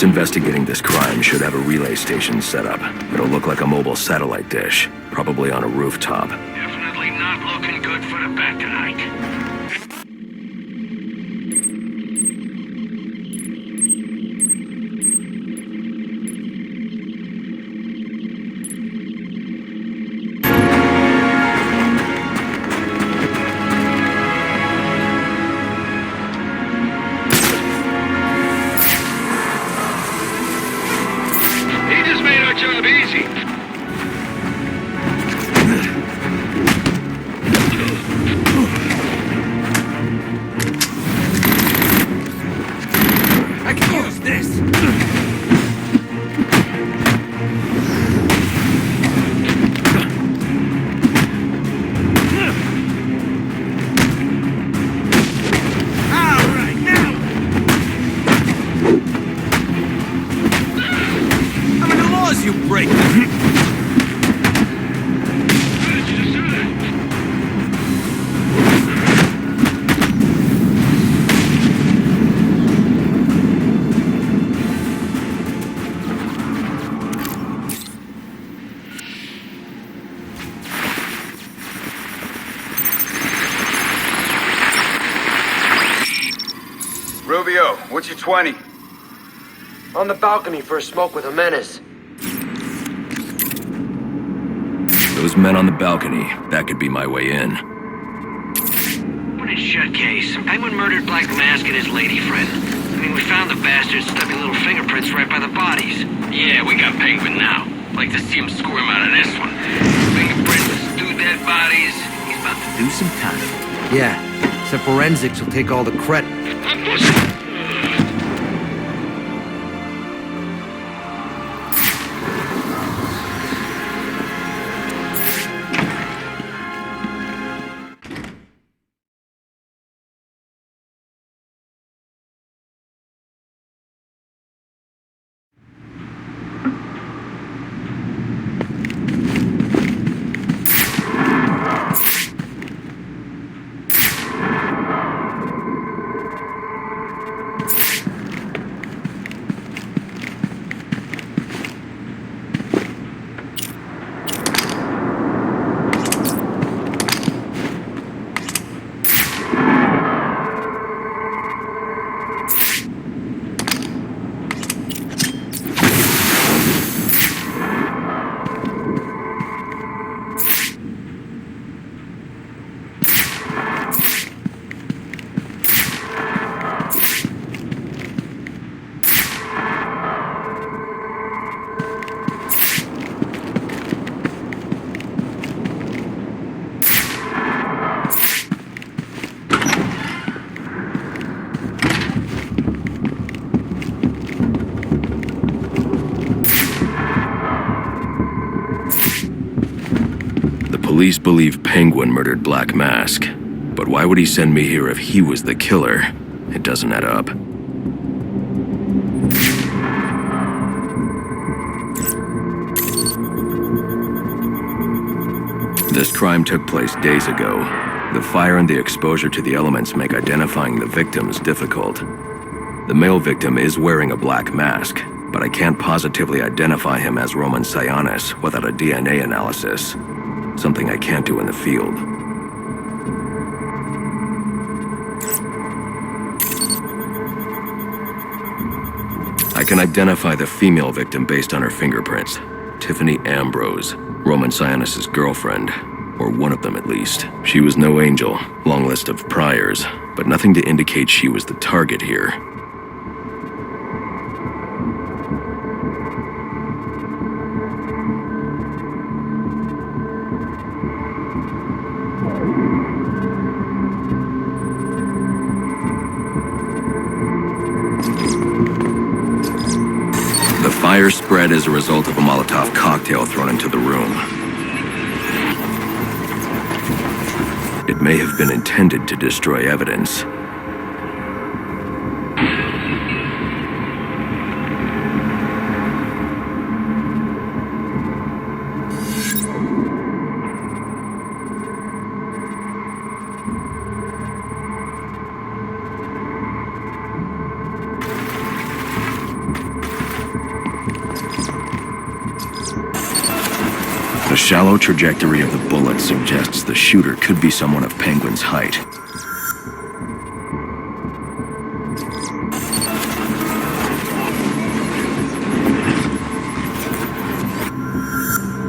cops investigating this crime should have a relay station set up. It'll look like a mobile satellite dish, probably on a rooftop. Definitely not looking good for the bet tonight. Job easy. I can use this. You break. Rubio, what's your 20? On the balcony for a smoke with a menace. Those men on the balcony, that could be my way in. What a shut case. Penguin murdered Black Mask and his lady friend. I mean, we found the bastards stuck little fingerprints right by the bodies. Yeah, we got Penguin now. Like to see him squirm out of this one. Fingerprints, 2 dead bodies. He's about to do some time. Yeah, except forensics will take all the credit. I'm pushing. Police believe Penguin murdered Black Mask, but why would he send me here if he was the killer? It doesn't add up. This crime took place days ago. The fire and the exposure to the elements make identifying the victims difficult. The male victim is wearing a black mask, but I can't positively identify him as Roman Sionis without a DNA analysis. Something I can't do in the field. I can identify the female victim based on her fingerprints. Tiffany Ambrose, Roman Sionis' girlfriend, or one of them at least. She was no angel, long list of priors, but nothing to indicate she was the target here. The fire spread as a result of a Molotov cocktail thrown into the room. It may have been intended to destroy evidence. shallow trajectory of the bullet suggests the shooter could be someone of Penguin's height.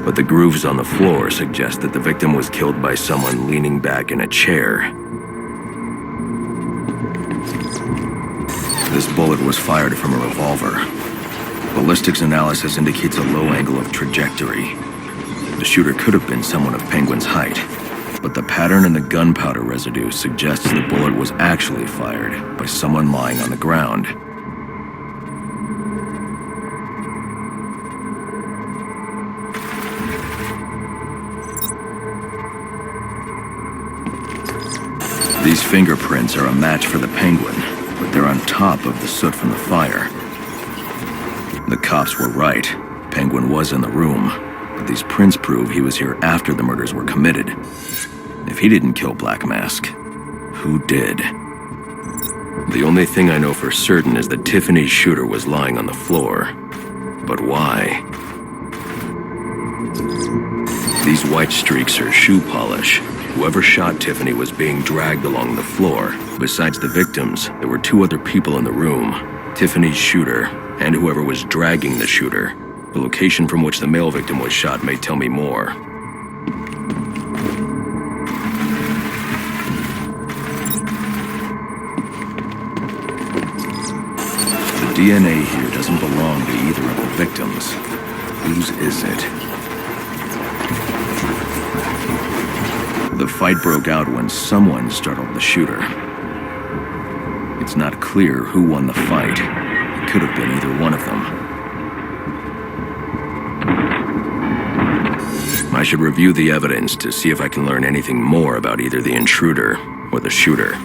But the grooves on the floor suggest that the victim was killed by someone leaning back in a chair. This bullet was fired from a revolver. Ballistics analysis indicates a low angle of trajectory. The shooter could have been someone of Penguin's height, but the pattern in the gunpowder residue suggests the bullet was actually fired by someone lying on the ground. These fingerprints are a match for the Penguin, but they're on top of the soot from the fire. The cops were right. Penguin was in the room, but these prints prove he was here after the murders were committed. If he didn't kill Black Mask, who did? The only thing I know for certain is that Tiffany's shooter was lying on the floor. But why? These white streaks are shoe polish. Whoever shot Tiffany was being dragged along the floor. Besides the victims, there were two other people in the room. Tiffany's shooter, and whoever was dragging the shooter. The location from which the male victim was shot may tell me more. The DNA here doesn't belong to either of the victims. Whose is it? The fight broke out when someone startled the shooter. It's not clear who won the fight. It could have been either one of them. I should review the evidence to see if I can learn anything more about either the intruder or the shooter.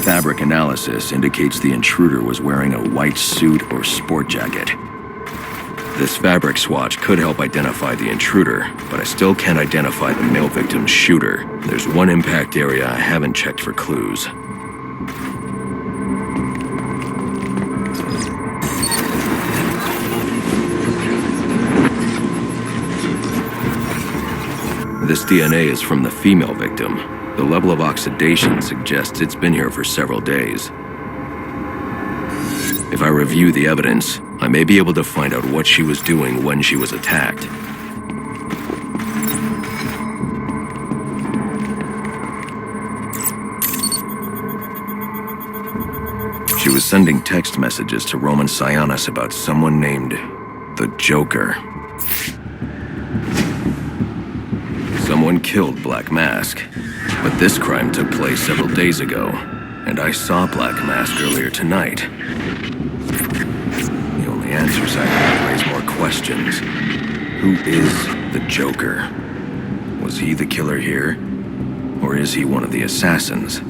Fabric analysis indicates the intruder was wearing a white suit or sport jacket. This fabric swatch could help identify the intruder, but I still can't identify the male victim's shooter. There's one impact area I haven't checked for clues. This DNA is from the female victim. The level of oxidation suggests it's been here for several days. If I review the evidence, I may be able to find out what she was doing when she was attacked. She was sending text messages to Roman Sionis about someone named the Joker. Someone killed Black Mask, but this crime took place several days ago, and I saw Black Mask earlier tonight. The only answers I have raise more questions. Who is the Joker? Was he the killer here? Or is he one of the assassins?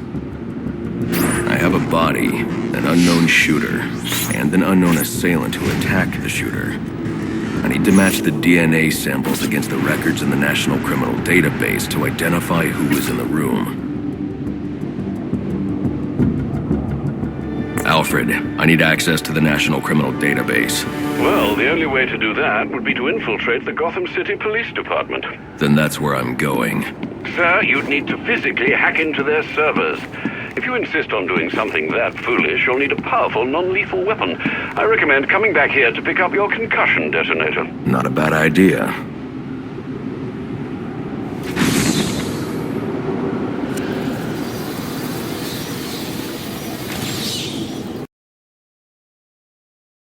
I have a body, an unknown shooter, and an unknown assailant who attacked the shooter. I need to match the DNA samples against the records in the National Criminal Database to identify who was in the room. Alfred, I need access to the National Criminal Database. Well, the only way to do that would be to infiltrate the Gotham City Police Department. Then that's where I'm going. Sir, you'd need to physically hack into their servers. If you insist on doing something that foolish, you'll need a powerful, non-lethal weapon. I recommend coming back here to pick up your concussion detonator. Not a bad idea.